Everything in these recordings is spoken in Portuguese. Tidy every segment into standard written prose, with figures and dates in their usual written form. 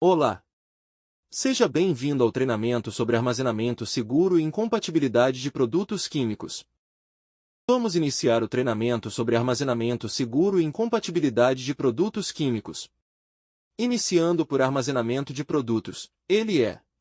Olá! Seja bem-vindo ao treinamento sobre armazenamento seguro e incompatibilidade de produtos químicos. Vamos iniciar o treinamento sobre armazenamento seguro e incompatibilidade de produtos químicos. Iniciando por armazenamento de produtos,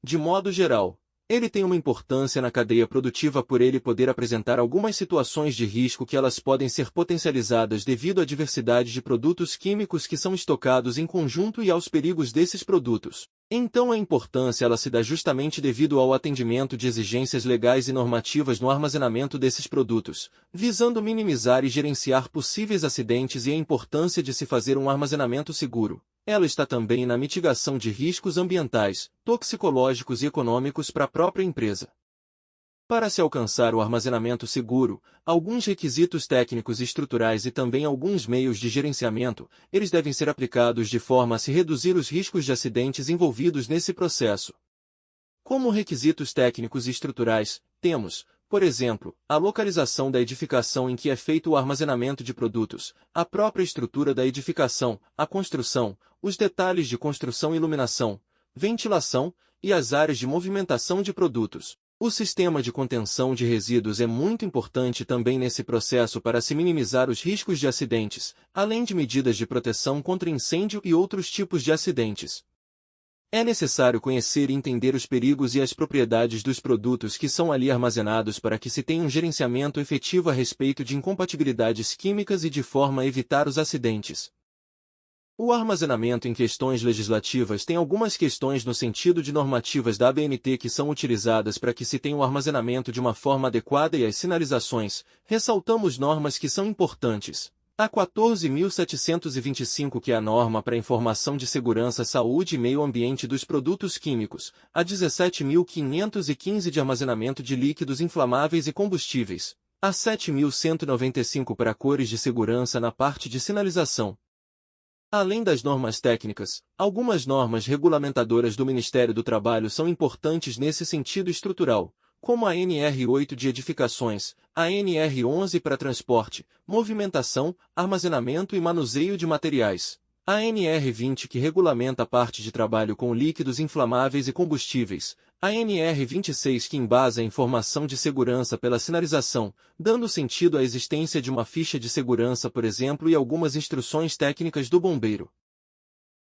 de modo geral, ele tem uma importância na cadeia produtiva por ele poder apresentar algumas situações de risco que elas podem ser potencializadas devido à diversidade de produtos químicos que são estocados em conjunto e aos perigos desses produtos. Então a importância ela se dá justamente devido ao atendimento de exigências legais e normativas no armazenamento desses produtos, visando minimizar e gerenciar possíveis acidentes e a importância de se fazer um armazenamento seguro. Ela está também na mitigação de riscos ambientais, toxicológicos e econômicos para a própria empresa. Para se alcançar o armazenamento seguro, alguns requisitos técnicos e estruturais e também alguns meios de gerenciamento, eles devem ser aplicados de forma a se reduzir os riscos de acidentes envolvidos nesse processo. Como requisitos técnicos e estruturais, temos, por exemplo, a localização da edificação em que é feito o armazenamento de produtos, a própria estrutura da edificação, a construção, os detalhes de construção e iluminação, ventilação e as áreas de movimentação de produtos. O sistema de contenção de resíduos é muito importante também nesse processo para se minimizar os riscos de acidentes, além de medidas de proteção contra incêndio e outros tipos de acidentes. É necessário conhecer e entender os perigos e as propriedades dos produtos que são ali armazenados para que se tenha um gerenciamento efetivo a respeito de incompatibilidades químicas e de forma a evitar os acidentes. O armazenamento em questões legislativas tem algumas questões no sentido de normativas da ABNT que são utilizadas para que se tenha o armazenamento de uma forma adequada e as sinalizações, ressaltamos normas que são importantes. A 14.725 que é a norma para informação de segurança, saúde e meio ambiente dos produtos químicos, a 17.515 de armazenamento de líquidos inflamáveis e combustíveis, a 7.195 para cores de segurança na parte de sinalização. Além das normas técnicas, algumas normas regulamentadoras do Ministério do Trabalho são importantes nesse sentido estrutural, como a NR8 de edificações, a NR11 para transporte, movimentação, armazenamento e manuseio de materiais, a NR20 que regulamenta a parte de trabalho com líquidos inflamáveis e combustíveis, a NR26 que embasa a informação de segurança pela sinalização, dando sentido à existência de uma ficha de segurança, por exemplo, e algumas instruções técnicas do bombeiro.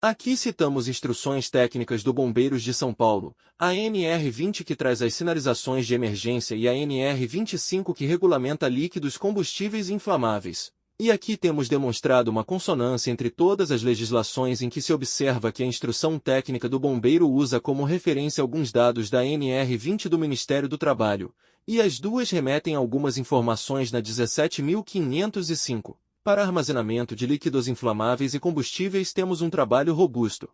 Aqui citamos instruções técnicas do Bombeiros de São Paulo, a NR20 que traz as sinalizações de emergência e a NR25 que regulamenta líquidos combustíveis inflamáveis. E aqui temos demonstrado uma consonância entre todas as legislações em que se observa que a instrução técnica do bombeiro usa como referência alguns dados da NR20 do Ministério do Trabalho, e as duas remetem a algumas informações na 17.505. Para armazenamento de líquidos inflamáveis e combustíveis temos um trabalho robusto,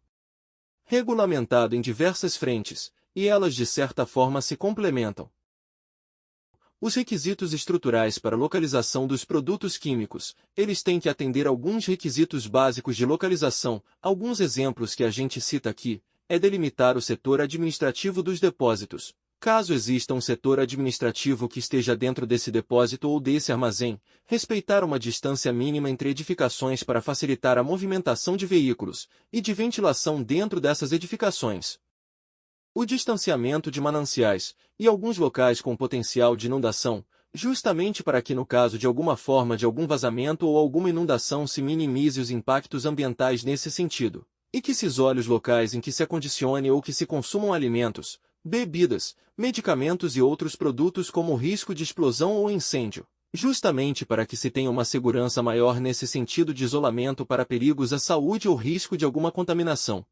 regulamentado em diversas frentes, e elas de certa forma se complementam. Os requisitos estruturais para localização dos produtos químicos, eles têm que atender alguns requisitos básicos de localização. Alguns exemplos que a gente cita aqui, é delimitar o setor administrativo dos depósitos. Caso exista um setor administrativo que esteja dentro desse depósito ou desse armazém, respeitar uma distância mínima entre edificações para facilitar a movimentação de veículos e de ventilação dentro dessas edificações. O distanciamento de mananciais e alguns locais com potencial de inundação, justamente para que no caso de alguma forma de algum vazamento ou alguma inundação se minimize os impactos ambientais nesse sentido, e que se isole os locais em que se acondicione ou que se consumam alimentos, bebidas, medicamentos e outros produtos como o risco de explosão ou incêndio, justamente para que se tenha uma segurança maior nesse sentido de isolamento para perigos à saúde ou risco de alguma contaminação.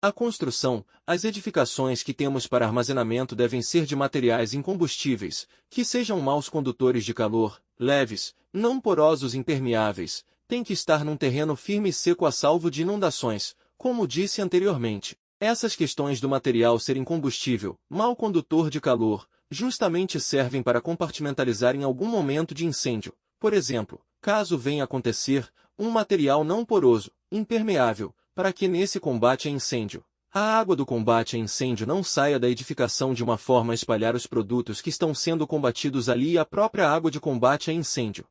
A construção, as edificações que temos para armazenamento devem ser de materiais incombustíveis, que sejam maus condutores de calor, leves, não porosos e impermeáveis, tem que estar num terreno firme e seco a salvo de inundações, como disse anteriormente. Essas questões do material ser incombustível, mau condutor de calor, justamente servem para compartimentalizar em algum momento de incêndio. Por exemplo, caso venha a acontecer, um material não poroso, impermeável, para que nesse combate a incêndio, a água do combate a incêndio não saia da edificação de uma forma a espalhar os produtos que estão sendo combatidos ali e a própria água de combate a incêndio.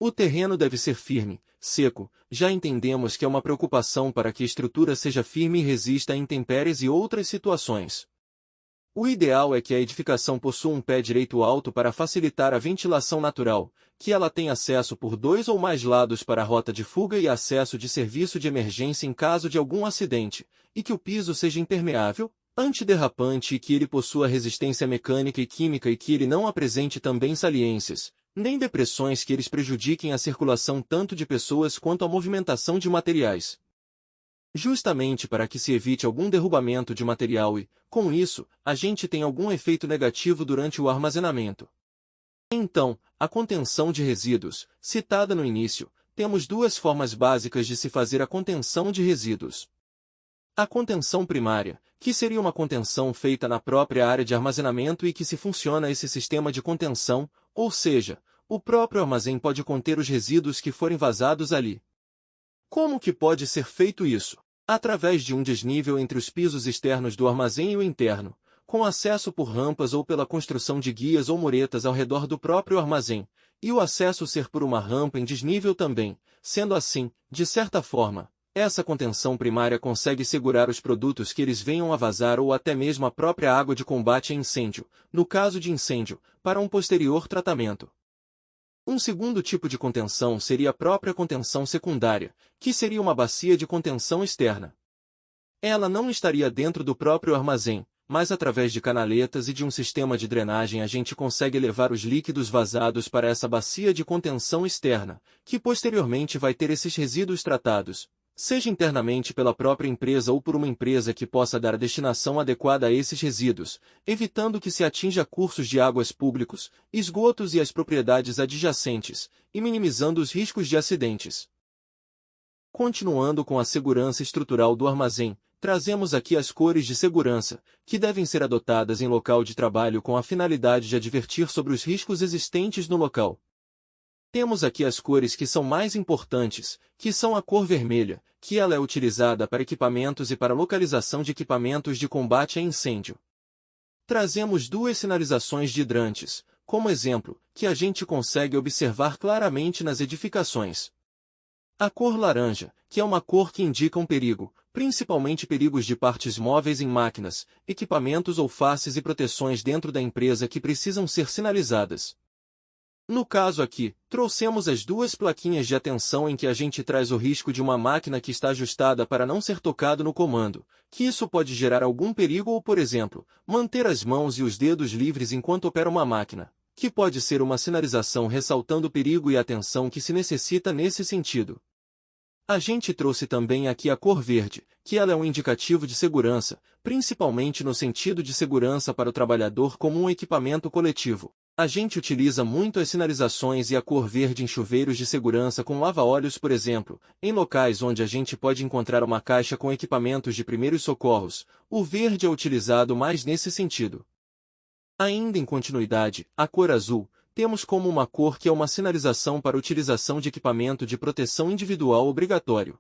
O terreno deve ser firme, seco. Já entendemos que é uma preocupação para que a estrutura seja firme e resista a intempéries e outras situações. O ideal é que a edificação possua um pé direito alto para facilitar a ventilação natural, que ela tenha acesso por 2 ou mais lados para a rota de fuga e acesso de serviço de emergência em caso de algum acidente, e que o piso seja impermeável, antiderrapante e que ele possua resistência mecânica e química e que ele não apresente também saliências, nem depressões que eles prejudiquem a circulação tanto de pessoas quanto a movimentação de materiais. Justamente para que se evite algum derrubamento de material e, com isso, a gente tem algum efeito negativo durante o armazenamento. Então, a contenção de resíduos, citada no início, temos duas formas básicas de se fazer a contenção de resíduos. A contenção primária, que seria uma contenção feita na própria área de armazenamento e que se funciona esse sistema de contenção, ou seja, o próprio armazém pode conter os resíduos que forem vazados ali. Como que pode ser feito isso? Através de um desnível entre os pisos externos do armazém e o interno, com acesso por rampas ou pela construção de guias ou muretas ao redor do próprio armazém, e o acesso ser por uma rampa em desnível também. Sendo assim, de certa forma, essa contenção primária consegue segurar os produtos que eles venham a vazar ou até mesmo a própria água de combate a incêndio, no caso de incêndio, para um posterior tratamento. Um segundo tipo de contenção seria a própria contenção secundária, que seria uma bacia de contenção externa. Ela não estaria dentro do próprio armazém, mas através de canaletas e de um sistema de drenagem a gente consegue levar os líquidos vazados para essa bacia de contenção externa, que posteriormente vai ter esses resíduos tratados, seja internamente pela própria empresa ou por uma empresa que possa dar a destinação adequada a esses resíduos, evitando que se atinja cursos de águas públicos, esgotos e as propriedades adjacentes, e minimizando os riscos de acidentes. Continuando com a segurança estrutural do armazém, trazemos aqui as cores de segurança, que devem ser adotadas em local de trabalho com a finalidade de advertir sobre os riscos existentes no local. Temos aqui as cores que são mais importantes, que são a cor vermelha, que ela é utilizada para equipamentos e para localização de equipamentos de combate a incêndio. Trazemos duas sinalizações de hidrantes, como exemplo, que a gente consegue observar claramente nas edificações. A cor laranja, que é uma cor que indica um perigo, principalmente perigos de partes móveis em máquinas, equipamentos ou faces e proteções dentro da empresa que precisam ser sinalizadas. No caso aqui, trouxemos as duas plaquinhas de atenção em que a gente traz o risco de uma máquina que está ajustada para não ser tocado no comando, que isso pode gerar algum perigo ou, por exemplo, manter as mãos e os dedos livres enquanto opera uma máquina, que pode ser uma sinalização ressaltando o perigo e atenção que se necessita nesse sentido. A gente trouxe também aqui a cor verde, que ela é um indicativo de segurança, principalmente no sentido de segurança para o trabalhador como um equipamento coletivo. A gente utiliza muito as sinalizações e a cor verde em chuveiros de segurança com lava-óleos, por exemplo, em locais onde a gente pode encontrar uma caixa com equipamentos de primeiros socorros. O verde é utilizado mais nesse sentido. Ainda em continuidade, a cor azul, temos como uma cor que é uma sinalização para utilização de equipamento de proteção individual obrigatório.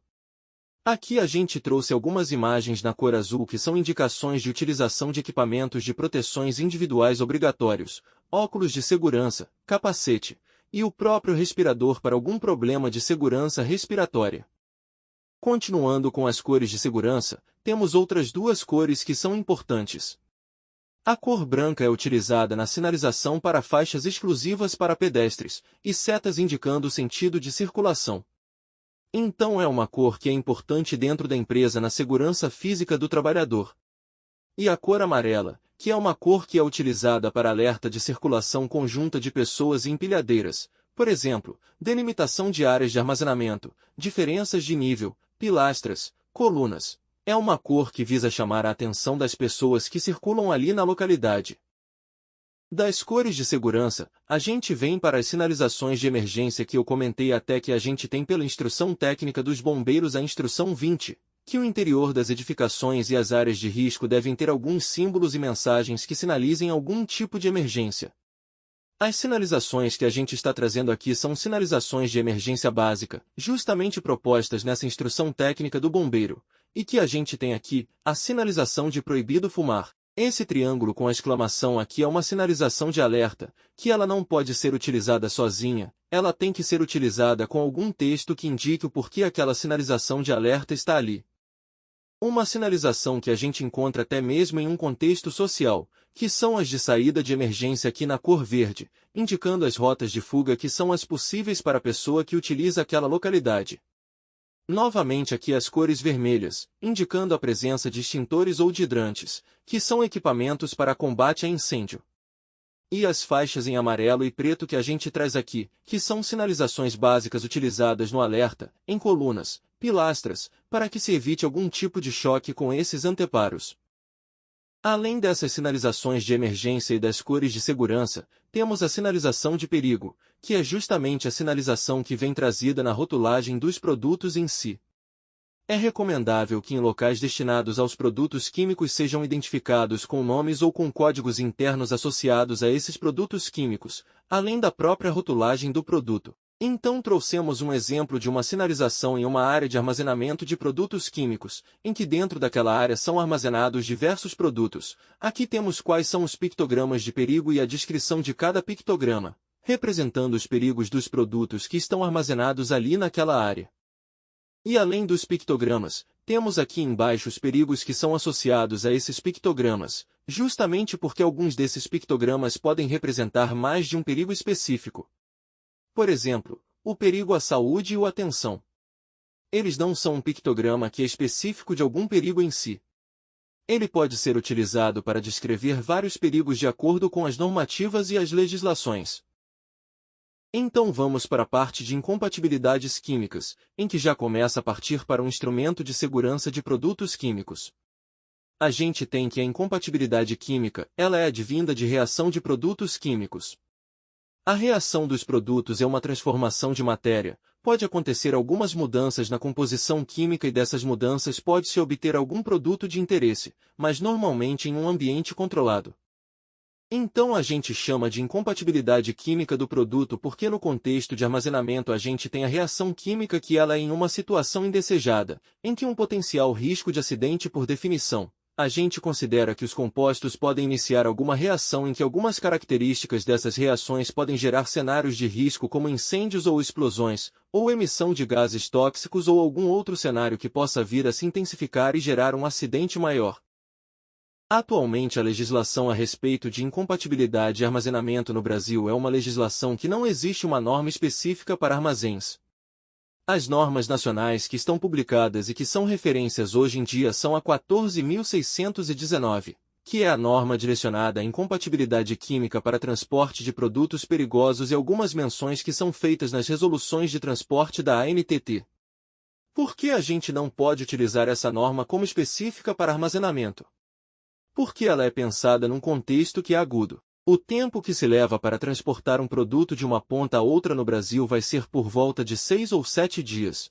Aqui a gente trouxe algumas imagens na cor azul que são indicações de utilização de equipamentos de proteções individuais obrigatórios, óculos de segurança, capacete, e o próprio respirador para algum problema de segurança respiratória. Continuando com as cores de segurança, temos outras duas cores que são importantes. A cor branca é utilizada na sinalização para faixas exclusivas para pedestres, e setas indicando o sentido de circulação. Então é uma cor que é importante dentro da empresa na segurança física do trabalhador. E a cor amarela, que é uma cor que é utilizada para alerta de circulação conjunta de pessoas e empilhadeiras, por exemplo, delimitação de áreas de armazenamento, diferenças de nível, pilastras, colunas. É uma cor que visa chamar a atenção das pessoas que circulam ali na localidade. Das cores de segurança, a gente vem para as sinalizações de emergência que eu comentei até que a gente tem pela Instrução Técnica dos Bombeiros a Instrução 20, que o interior das edificações e as áreas de risco devem ter alguns símbolos e mensagens que sinalizem algum tipo de emergência. As sinalizações que a gente está trazendo aqui são sinalizações de emergência básica, justamente propostas nessa Instrução Técnica do Bombeiro, e que a gente tem aqui, a sinalização de proibido fumar. Esse triângulo com a exclamação aqui é uma sinalização de alerta, que ela não pode ser utilizada sozinha, ela tem que ser utilizada com algum texto que indique o porquê aquela sinalização de alerta está ali. Uma sinalização que a gente encontra até mesmo em um contexto social, que são as de saída de emergência aqui na cor verde, indicando as rotas de fuga que são as possíveis para a pessoa que utiliza aquela localidade. Novamente aqui as cores vermelhas, indicando a presença de extintores ou de hidrantes, que são equipamentos para combate a incêndio. E as faixas em amarelo e preto que a gente traz aqui, que são sinalizações básicas utilizadas no alerta, em colunas, pilastras, para que se evite algum tipo de choque com esses anteparos. Além dessas sinalizações de emergência e das cores de segurança, temos a sinalização de perigo, que é justamente a sinalização que vem trazida na rotulagem dos produtos em si. É recomendável que em locais destinados aos produtos químicos sejam identificados com nomes ou com códigos internos associados a esses produtos químicos, além da própria rotulagem do produto. Então trouxemos um exemplo de uma sinalização em uma área de armazenamento de produtos químicos, em que dentro daquela área são armazenados diversos produtos. Aqui temos quais são os pictogramas de perigo e a descrição de cada pictograma, representando os perigos dos produtos que estão armazenados ali naquela área. E além dos pictogramas, temos aqui embaixo os perigos que são associados a esses pictogramas, justamente porque alguns desses pictogramas podem representar mais de um perigo específico. Por exemplo, o perigo à saúde e a atenção. Eles não são um pictograma que é específico de algum perigo em si. Ele pode ser utilizado para descrever vários perigos de acordo com as normativas e as legislações. Então vamos para a parte de incompatibilidades químicas, em que já começa a partir para um instrumento de segurança de produtos químicos. A gente tem que a incompatibilidade química, ela é advinda de reação de produtos químicos. A reação dos produtos é uma transformação de matéria, pode acontecer algumas mudanças na composição química e dessas mudanças pode-se obter algum produto de interesse, mas normalmente em um ambiente controlado. Então a gente chama de incompatibilidade química do produto porque no contexto de armazenamento a gente tem a reação química que ela é em uma situação indesejada, em que um potencial risco de acidente por definição. A gente considera que os compostos podem iniciar alguma reação em que algumas características dessas reações podem gerar cenários de risco como incêndios ou explosões, ou emissão de gases tóxicos ou algum outro cenário que possa vir a se intensificar e gerar um acidente maior. Atualmente a legislação a respeito de incompatibilidade e armazenamento no Brasil é uma legislação que não existe uma norma específica para armazéns. As normas nacionais que estão publicadas e que são referências hoje em dia são a 14.619, que é a norma direcionada à incompatibilidade química para transporte de produtos perigosos e algumas menções que são feitas nas resoluções de transporte da ANTT. Por que a gente não pode utilizar essa norma como específica para armazenamento? Porque ela é pensada num contexto que é agudo. O tempo que se leva para transportar um produto de uma ponta a outra no Brasil vai ser por volta de 6 ou 7 dias.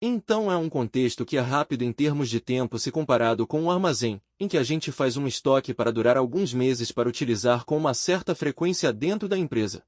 Então é um contexto que é rápido em termos de tempo se comparado com um armazém, em que a gente faz um estoque para durar alguns meses para utilizar com uma certa frequência dentro da empresa.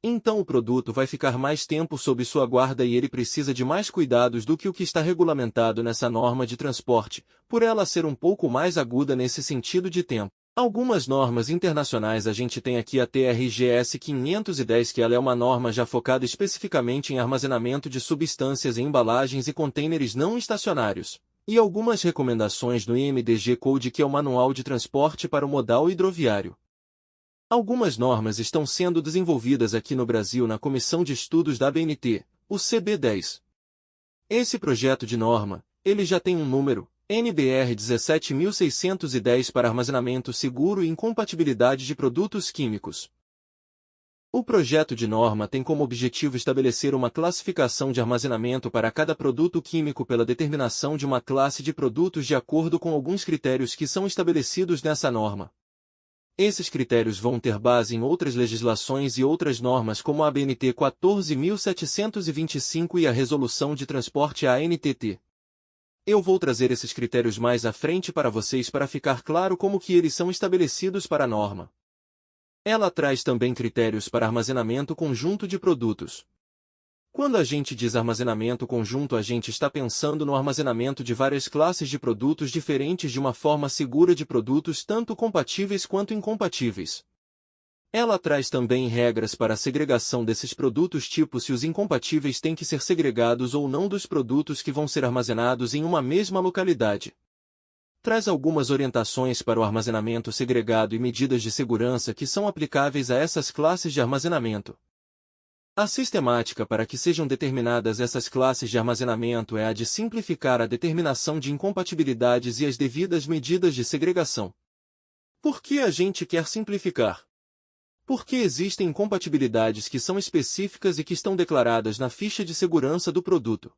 Então o produto vai ficar mais tempo sob sua guarda e ele precisa de mais cuidados do que o que está regulamentado nessa norma de transporte, por ela ser um pouco mais aguda nesse sentido de tempo. Algumas normas internacionais a gente tem aqui a TRGS 510 que ela é uma norma já focada especificamente em armazenamento de substâncias em embalagens e contêineres não estacionários, e algumas recomendações no IMDG Code que é o Manual de Transporte para o Modal Hidroviário. Algumas normas estão sendo desenvolvidas aqui no Brasil na Comissão de Estudos da ABNT, o CB10. Esse projeto de norma, ele já tem um número, NBR 17.610 para armazenamento seguro e incompatibilidade de produtos químicos. O projeto de norma tem como objetivo estabelecer uma classificação de armazenamento para cada produto químico pela determinação de uma classe de produtos de acordo com alguns critérios que são estabelecidos nessa norma. Esses critérios vão ter base em outras legislações e outras normas como a ABNT 14.725 e a Resolução de Transporte ANTT. Eu vou trazer esses critérios mais à frente para vocês para ficar claro como que eles são estabelecidos para a norma. Ela traz também critérios para armazenamento conjunto de produtos. Quando a gente diz armazenamento conjunto, a gente está pensando no armazenamento de várias classes de produtos diferentes de uma forma segura de produtos tanto compatíveis quanto incompatíveis. Ela traz também regras para a segregação desses produtos, tipo se os incompatíveis têm que ser segregados ou não dos produtos que vão ser armazenados em uma mesma localidade. Traz algumas orientações para o armazenamento segregado e medidas de segurança que são aplicáveis a essas classes de armazenamento. A sistemática para que sejam determinadas essas classes de armazenamento é a de simplificar a determinação de incompatibilidades e as devidas medidas de segregação. Por que a gente quer simplificar? Porque existem incompatibilidades que são específicas e que estão declaradas na ficha de segurança do produto.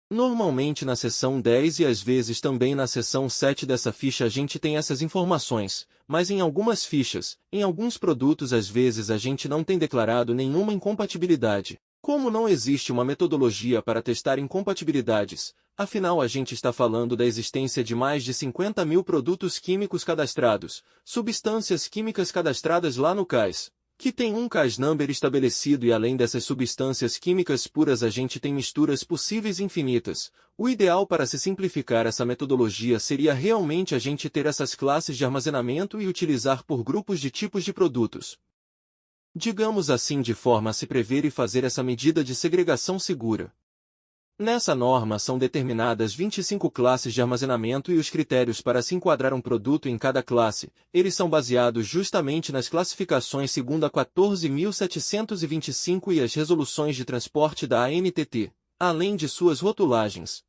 Normalmente na seção 10 e às vezes também na seção 7 dessa ficha a gente tem essas informações, mas em algumas fichas, em alguns produtos às vezes a gente não tem declarado nenhuma incompatibilidade. Como não existe uma metodologia para testar incompatibilidades, afinal a gente está falando da existência de mais de 50 mil produtos químicos cadastrados, substâncias químicas cadastradas lá no CAS, que tem um CAS number estabelecido, e além dessas substâncias químicas puras a gente tem misturas possíveis infinitas. O ideal para se simplificar essa metodologia seria realmente a gente ter essas classes de armazenamento e utilizar por grupos de tipos de produtos. Digamos assim, de forma a se prever e fazer essa medida de segregação segura. Nessa norma são determinadas 25 classes de armazenamento e os critérios para se enquadrar um produto em cada classe. Eles são baseados justamente nas classificações segundo a 14.725 e as resoluções de transporte da ANTT, além de suas rotulagens.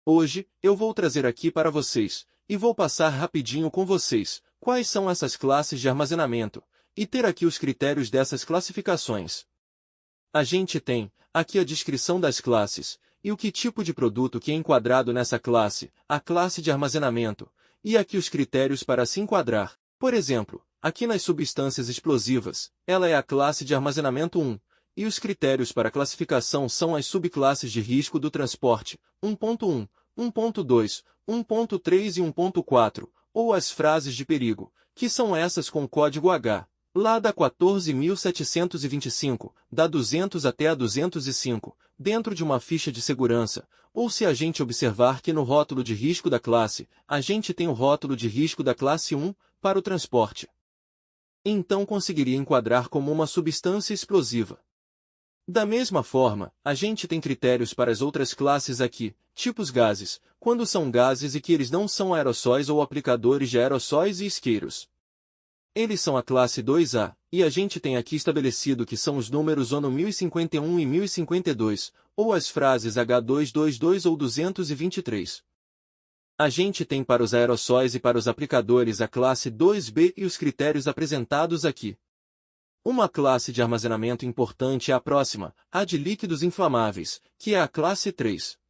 Hoje, eu vou trazer aqui para vocês, e vou passar rapidinho com vocês, quais são essas classes de armazenamento, e ter aqui os critérios dessas classificações. A gente tem, aqui a descrição das classes, e o que tipo de produto que é enquadrado nessa classe, a classe de armazenamento, e aqui os critérios para se enquadrar. Por exemplo, aqui nas substâncias explosivas, ela é a classe de armazenamento 1, e os critérios para classificação são as subclasses de risco do transporte, 1.1, 1.2, 1.3 e 1.4, ou as frases de perigo, que são essas com código H. Lá da 14.725, da 200 até a 205, dentro de uma ficha de segurança, ou se a gente observar que no rótulo de risco da classe, a gente tem o rótulo de risco da classe 1, para o transporte. Então conseguiria enquadrar como uma substância explosiva. Da mesma forma, a gente tem critérios para as outras classes aqui, tipos gases, quando são gases e que eles não são aerossóis ou aplicadores de aerossóis e isqueiros. Eles são a classe 2A, e a gente tem aqui estabelecido que são os números ONU 1051 e 1052, ou as frases H222 ou 223. A gente tem para os aerossóis e para os aplicadores a classe 2B e os critérios apresentados aqui. Uma classe de armazenamento importante é a próxima, a de líquidos inflamáveis, que é a classe 3.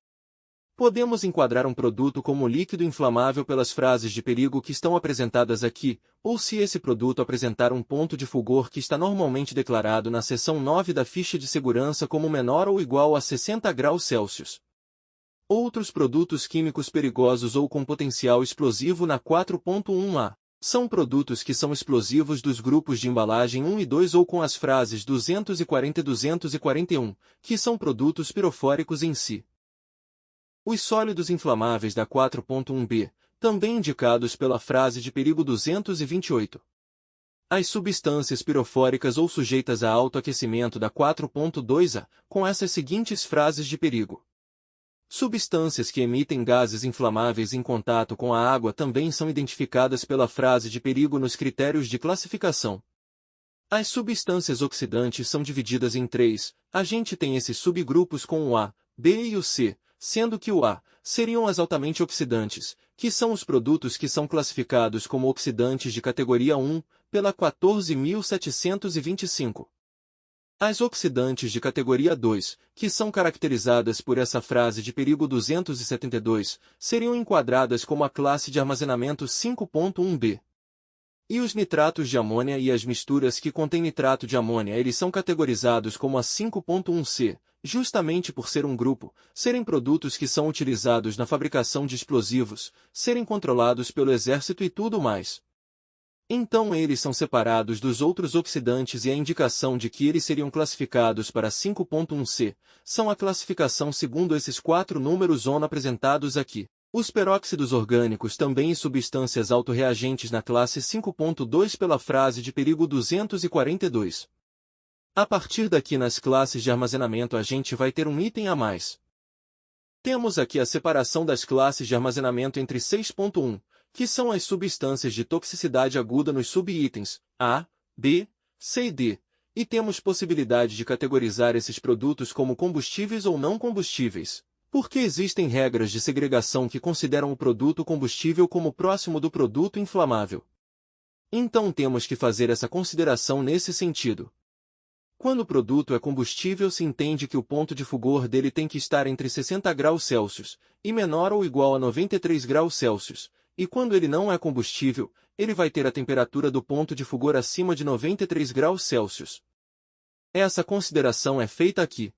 Podemos enquadrar um produto como líquido inflamável pelas frases de perigo que estão apresentadas aqui, ou se esse produto apresentar um ponto de fulgor que está normalmente declarado na seção 9 da ficha de segurança como menor ou igual a 60 graus Celsius. Outros produtos químicos perigosos ou com potencial explosivo na 4.1a. São produtos que são explosivos dos grupos de embalagem 1 e 2 ou com as frases 240 e 241, que são produtos pirofóricos em si. Os sólidos inflamáveis da 4.1b, também indicados pela frase de perigo 228. As substâncias pirofóricas ou sujeitas a autoaquecimento da 4.2a, com essas seguintes frases de perigo. Substâncias que emitem gases inflamáveis em contato com a água também são identificadas pela frase de perigo nos critérios de classificação. As substâncias oxidantes são divididas em três, a gente tem esses subgrupos com o A, B e o C, sendo que o A seriam as altamente oxidantes, que são os produtos que são classificados como oxidantes de categoria 1, pela 14.725. As oxidantes de categoria 2, que são caracterizadas por essa frase de perigo 272, seriam enquadradas como a classe de armazenamento 5.1b. E os nitratos de amônia e as misturas que contêm nitrato de amônia eles são categorizados como a 5.1c, justamente por ser um grupo, serem produtos que são utilizados na fabricação de explosivos, serem controlados pelo exército e tudo mais. Então eles são separados dos outros oxidantes e a indicação de que eles seriam classificados para 5.1c, são a classificação segundo esses quatro números ONU apresentados aqui. Os peróxidos orgânicos também e substâncias autorreagentes na classe 5.2 pela frase de perigo 242. A partir daqui nas classes de armazenamento a gente vai ter um item a mais. Temos aqui a separação das classes de armazenamento entre 6.1, que são as substâncias de toxicidade aguda nos subitens A, B, C e D, e temos possibilidade de categorizar esses produtos como combustíveis ou não combustíveis, porque existem regras de segregação que consideram o produto combustível como próximo do produto inflamável. Então temos que fazer essa consideração nesse sentido. Quando o produto é combustível, se entende que o ponto de fulgor dele tem que estar entre 60 graus Celsius e menor ou igual a 93 graus Celsius, e quando ele não é combustível, ele vai ter a temperatura do ponto de fulgor acima de 93 graus Celsius. Essa consideração é feita aqui.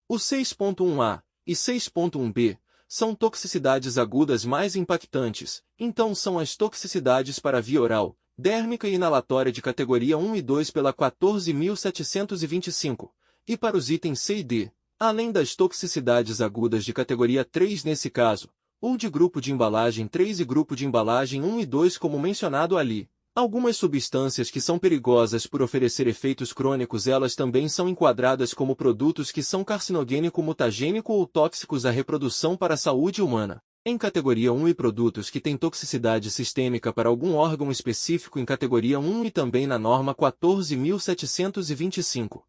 O 6.1a e 6.1b são toxicidades agudas mais impactantes, então são as toxicidades para via oral, dérmica e inalatória de categoria 1 e 2 pela 14.725, e para os itens C e D, além das toxicidades agudas de categoria 3 nesse caso, ou de grupo de embalagem 3 e grupo de embalagem 1 e 2 como mencionado ali. Algumas substâncias que são perigosas por oferecer efeitos crônicos elas também são enquadradas como produtos que são carcinogênico, mutagênico ou tóxicos à reprodução para a saúde humana. Em categoria 1 e produtos que têm toxicidade sistêmica para algum órgão específico em categoria 1 e também na norma 14.725.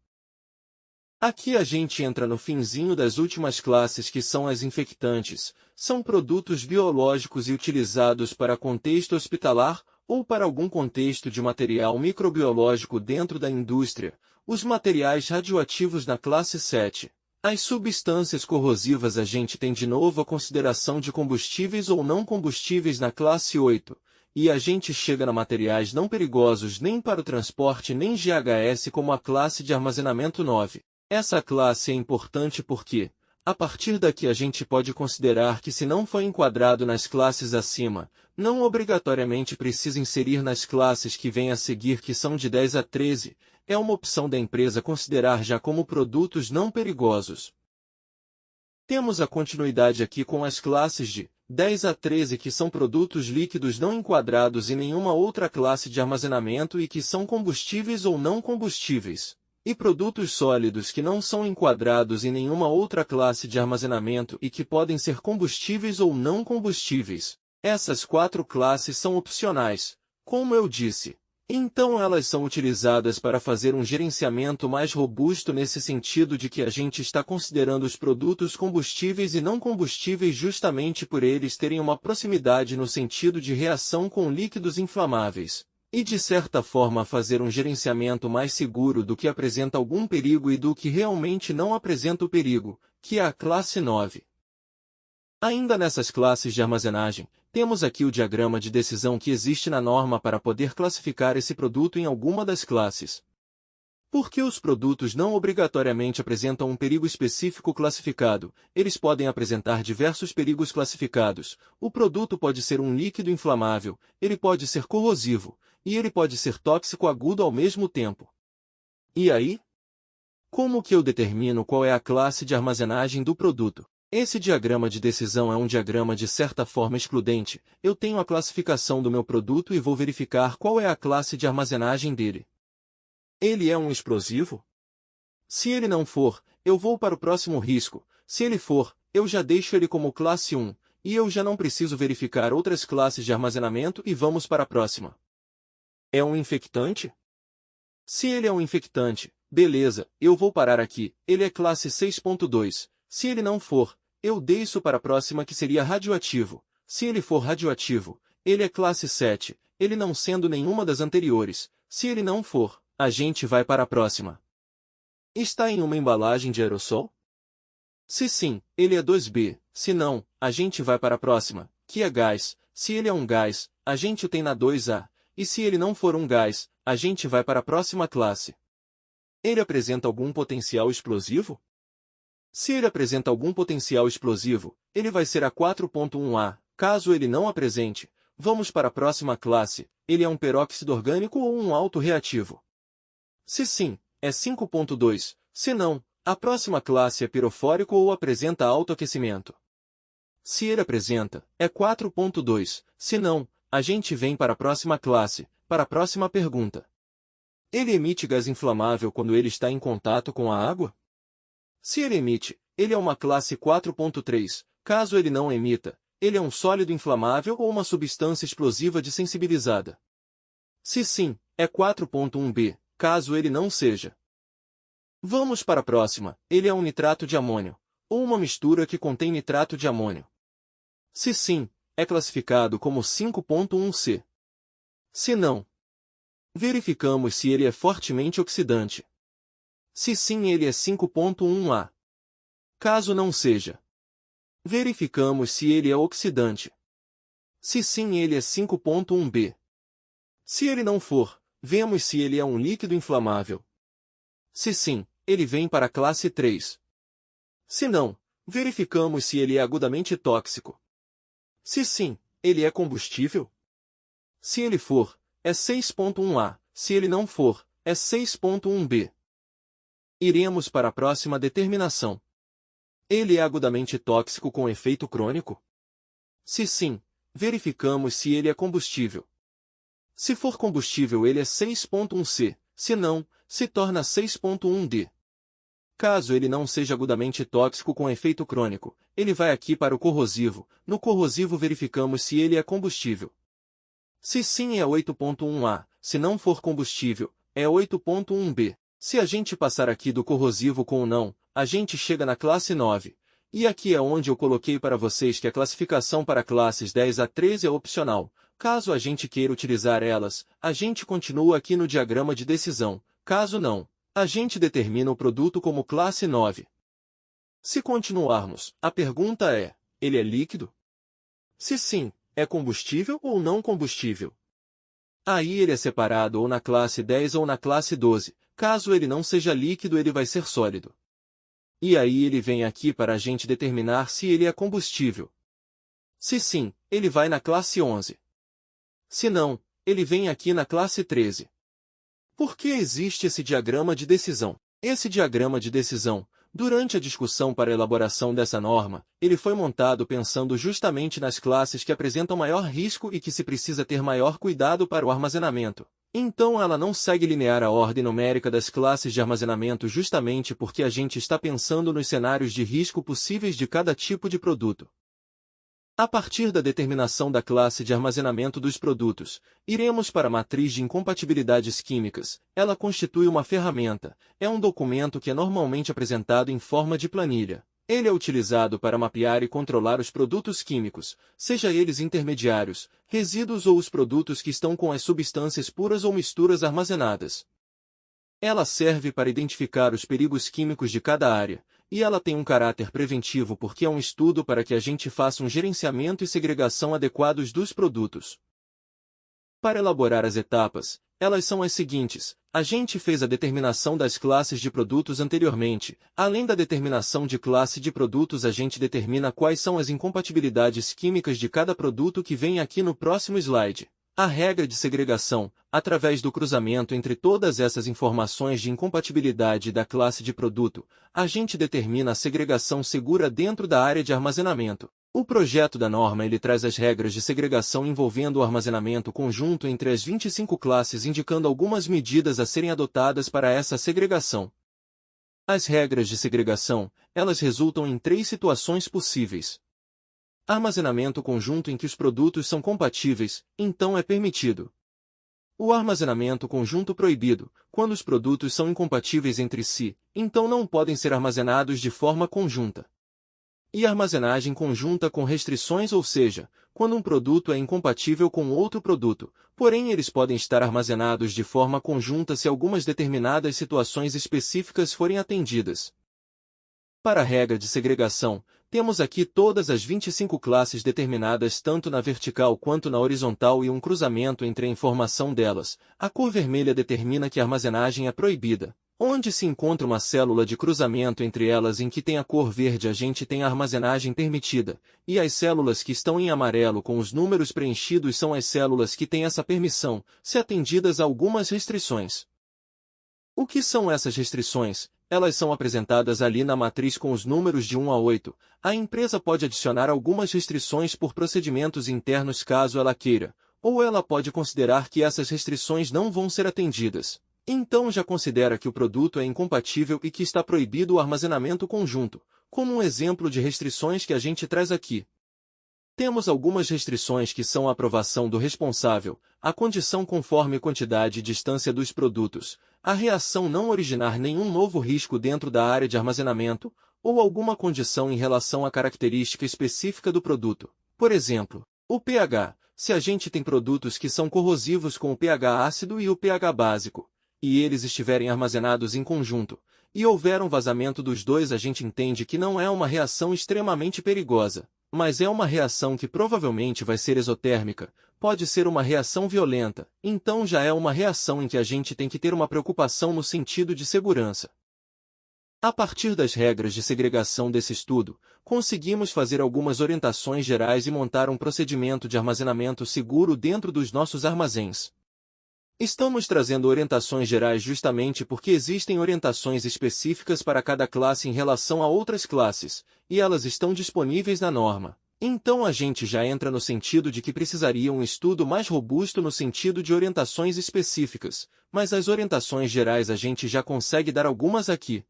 Aqui a gente entra no finzinho das últimas classes que são as infectantes. São produtos biológicos e utilizados para contexto hospitalar ou para algum contexto de material microbiológico dentro da indústria. Os materiais radioativos na classe 7. As substâncias corrosivas a gente tem de novo a consideração de combustíveis ou não combustíveis na classe 8, e a gente chega na materiais não perigosos nem para o transporte nem GHS como a classe de armazenamento 9. Essa classe é importante porque, a partir daqui a gente pode considerar que se não foi enquadrado nas classes acima, não obrigatoriamente precisa inserir nas classes que vêm a seguir que são de 10 a 13, é uma opção da empresa considerar já como produtos não perigosos. Temos a continuidade aqui com as classes de 10 a 13 que são produtos líquidos não enquadrados em nenhuma outra classe de armazenamento e que são combustíveis ou não combustíveis, e produtos sólidos que não são enquadrados em nenhuma outra classe de armazenamento e que podem ser combustíveis ou não combustíveis. Essas 4 classes são opcionais, como eu disse. Então elas são utilizadas para fazer um gerenciamento mais robusto nesse sentido de que a gente está considerando os produtos combustíveis e não combustíveis justamente por eles terem uma proximidade no sentido de reação com líquidos inflamáveis, e de certa forma fazer um gerenciamento mais seguro do que apresenta algum perigo e do que realmente não apresenta o perigo, que é a classe 9. Ainda nessas classes de armazenagem, temos aqui o diagrama de decisão que existe na norma para poder classificar esse produto em alguma das classes. Porque os produtos não obrigatoriamente apresentam um perigo específico classificado, eles podem apresentar diversos perigos classificados. O produto pode ser um líquido inflamável, ele pode ser corrosivo, e ele pode ser tóxico agudo ao mesmo tempo. E aí? Como que eu determino qual é a classe de armazenagem do produto? Esse diagrama de decisão é um diagrama de certa forma excludente. Eu tenho a classificação do meu produto e vou verificar qual é a classe de armazenagem dele. Ele é um explosivo? Se ele não for, eu vou para o próximo risco. Se ele for, eu já deixo ele como classe 1, e eu já não preciso verificar outras classes de armazenamento e vamos para a próxima. É um infectante? Se ele é um infectante, beleza, eu vou parar aqui. Ele é classe 6.2. Se ele não for, eu desço para a próxima que seria radioativo. Se ele for radioativo, ele é classe 7, ele não sendo nenhuma das anteriores. Se ele não for, a gente vai para a próxima. Está em uma embalagem de aerossol? Se sim, ele é 2B. Se não, a gente vai para a próxima, que é gás. Se ele é um gás, a gente o tem na 2A. E se ele não for um gás, a gente vai para a próxima classe. Ele apresenta algum potencial explosivo? Se ele apresenta algum potencial explosivo, ele vai ser a 4.1A. Caso ele não apresente, vamos para a próxima classe. Ele é um peróxido orgânico ou um autorreativo? Se sim, é 5.2. Se não, a próxima classe é pirofórico ou apresenta autoaquecimento. Se ele apresenta, é 4.2. Se não, a gente vem para a próxima classe, para a próxima pergunta. Ele emite gás inflamável quando ele está em contato com a água? Se ele emite, ele é uma classe 4.3. Caso ele não emita, ele é um sólido inflamável ou uma substância explosiva desensibilizada. Se sim, é 4.1b, caso ele não seja. Vamos para a próxima. Ele é um nitrato de amônio, ou uma mistura que contém nitrato de amônio. Se sim, é classificado como 5.1c. Se não, verificamos se ele é fortemente oxidante. Se sim, ele é 5.1a. Caso não seja, verificamos se ele é oxidante. Se sim, ele é 5.1b. Se ele não for, vemos se ele é um líquido inflamável. Se sim, ele vem para a classe 3. Se não, verificamos se ele é agudamente tóxico. Se sim, ele é combustível. Se ele for, é 6.1a. Se ele não for, é 6.1b. Iremos para a próxima determinação. Ele é agudamente tóxico com efeito crônico? Se sim, verificamos se ele é combustível. Se for combustível, ele é 6.1c. Se não, se torna 6.1d. Caso ele não seja agudamente tóxico com efeito crônico, ele vai aqui para o corrosivo. No corrosivo verificamos se ele é combustível. Se sim, é 8.1a. Se não for combustível, é 8.1b. Se a gente passar aqui do corrosivo com o não, a gente chega na classe 9. E aqui é onde eu coloquei para vocês que a classificação para classes 10 a 13 é opcional. Caso a gente queira utilizar elas, a gente continua aqui no diagrama de decisão. Caso não, a gente determina o produto como classe 9. Se continuarmos, a pergunta é: ele é líquido? Se sim, é combustível ou não combustível? Aí ele é separado ou na classe 10 ou na classe 12. Caso ele não seja líquido, ele vai ser sólido. E aí ele vem aqui para a gente determinar se ele é combustível. Se sim, ele vai na classe 11. Se não, ele vem aqui na classe 13. Por que existe esse diagrama de decisão? Esse diagrama de decisão, durante a discussão para a elaboração dessa norma, ele foi montado pensando justamente nas classes que apresentam maior risco e que se precisa ter maior cuidado para o armazenamento. Então ela não segue linear a ordem numérica das classes de armazenamento justamente porque a gente está pensando nos cenários de risco possíveis de cada tipo de produto. A partir da determinação da classe de armazenamento dos produtos, iremos para a matriz de incompatibilidades químicas. Ela constitui uma ferramenta, é um documento que é normalmente apresentado em forma de planilha. Ele é utilizado para mapear e controlar os produtos químicos, seja eles intermediários, resíduos ou os produtos que estão com as substâncias puras ou misturas armazenadas. Ela serve para identificar os perigos químicos de cada área, e ela tem um caráter preventivo porque é um estudo para que a gente faça um gerenciamento e segregação adequados dos produtos. Para elaborar as etapas, elas são as seguintes. A gente fez a determinação das classes de produtos anteriormente. Além da determinação de classe de produtos, a gente determina quais são as incompatibilidades químicas de cada produto que vem aqui no próximo slide. A regra de segregação, através do cruzamento entre todas essas informações de incompatibilidade da classe de produto, a gente determina a segregação segura dentro da área de armazenamento. O projeto da norma ele traz as regras de segregação envolvendo o armazenamento conjunto entre as 25 classes, indicando algumas medidas a serem adotadas para essa segregação. As regras de segregação, elas resultam em 3 situações possíveis. Armazenamento conjunto em que os produtos são compatíveis, então é permitido. O armazenamento conjunto proibido, quando os produtos são incompatíveis entre si, então não podem ser armazenados de forma conjunta. E armazenagem conjunta com restrições, ou seja, quando um produto é incompatível com outro produto, porém eles podem estar armazenados de forma conjunta se algumas determinadas situações específicas forem atendidas. Para a regra de segregação, temos aqui todas as 25 classes determinadas tanto na vertical quanto na horizontal e um cruzamento entre a informação delas. A cor vermelha determina que a armazenagem é proibida. Onde se encontra uma célula de cruzamento entre elas em que tem a cor verde, a gente tem a armazenagem permitida, e as células que estão em amarelo com os números preenchidos são as células que têm essa permissão, se atendidas a algumas restrições. O que são essas restrições? Elas são apresentadas ali na matriz com os números de 1 a 8. A empresa pode adicionar algumas restrições por procedimentos internos caso ela queira, ou ela pode considerar que essas restrições não vão ser atendidas. Então já considera que o produto é incompatível e que está proibido o armazenamento conjunto, como um exemplo de restrições que a gente traz aqui. Temos algumas restrições que são a aprovação do responsável, a condição conforme quantidade e distância dos produtos, a reação não originar nenhum novo risco dentro da área de armazenamento, ou alguma condição em relação à característica específica do produto. Por exemplo, o pH, se a gente tem produtos que são corrosivos com o pH ácido e o pH básico, e eles estiverem armazenados em conjunto, e houver um vazamento dos dois, a gente entende que não é uma reação extremamente perigosa, mas é uma reação que provavelmente vai ser exotérmica, pode ser uma reação violenta, então já é uma reação em que a gente tem que ter uma preocupação no sentido de segurança. A partir das regras de segregação desse estudo, conseguimos fazer algumas orientações gerais e montar um procedimento de armazenamento seguro dentro dos nossos armazéns. Estamos trazendo orientações gerais justamente porque existem orientações específicas para cada classe em relação a outras classes, e elas estão disponíveis na norma. Então a gente já entra no sentido de que precisaria um estudo mais robusto no sentido de orientações específicas, mas as orientações gerais a gente já consegue dar algumas aqui.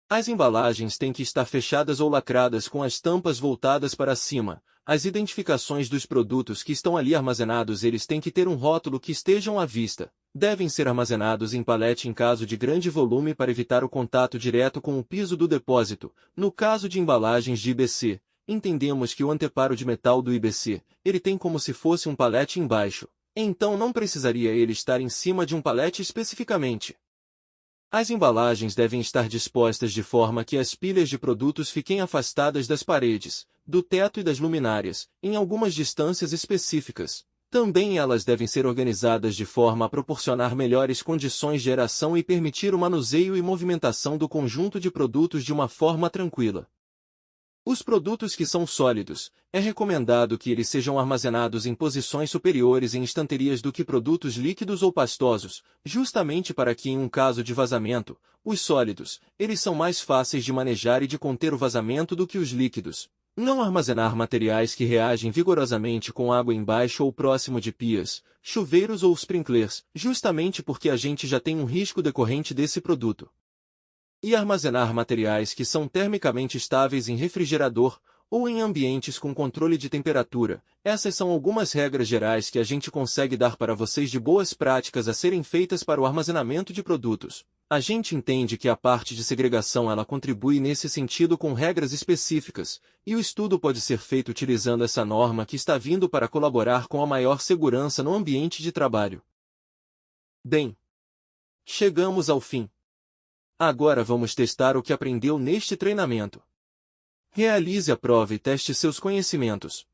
As embalagens têm que estar fechadas ou lacradas com as tampas voltadas para cima. As identificações dos produtos que estão ali armazenados eles têm que ter um rótulo que estejam à vista. Devem ser armazenados em palete em caso de grande volume para evitar o contato direto com o piso do depósito. No caso de embalagens de IBC, entendemos que o anteparo de metal do IBC, ele tem como se fosse um palete embaixo. Então não precisaria ele estar em cima de um palete especificamente. As embalagens devem estar dispostas de forma que as pilhas de produtos fiquem afastadas das paredes, do teto e das luminárias, em algumas distâncias específicas. Também elas devem ser organizadas de forma a proporcionar melhores condições de aeração e permitir o manuseio e movimentação do conjunto de produtos de uma forma tranquila. Os produtos que são sólidos, é recomendado que eles sejam armazenados em posições superiores em estanterias do que produtos líquidos ou pastosos, justamente para que em um caso de vazamento, os sólidos, eles são mais fáceis de manejar e de conter o vazamento do que os líquidos. Não armazenar materiais que reagem vigorosamente com água embaixo ou próximo de pias, chuveiros ou sprinklers, justamente porque a gente já tem um risco decorrente desse produto. E armazenar materiais que são termicamente estáveis em refrigerador ou em ambientes com controle de temperatura. Essas são algumas regras gerais que a gente consegue dar para vocês de boas práticas a serem feitas para o armazenamento de produtos. A gente entende que a parte de segregação ela contribui nesse sentido com regras específicas, e o estudo pode ser feito utilizando essa norma que está vindo para colaborar com a maior segurança no ambiente de trabalho. Bem, chegamos ao fim. Agora vamos testar o que aprendeu neste treinamento. Realize a prova e teste seus conhecimentos.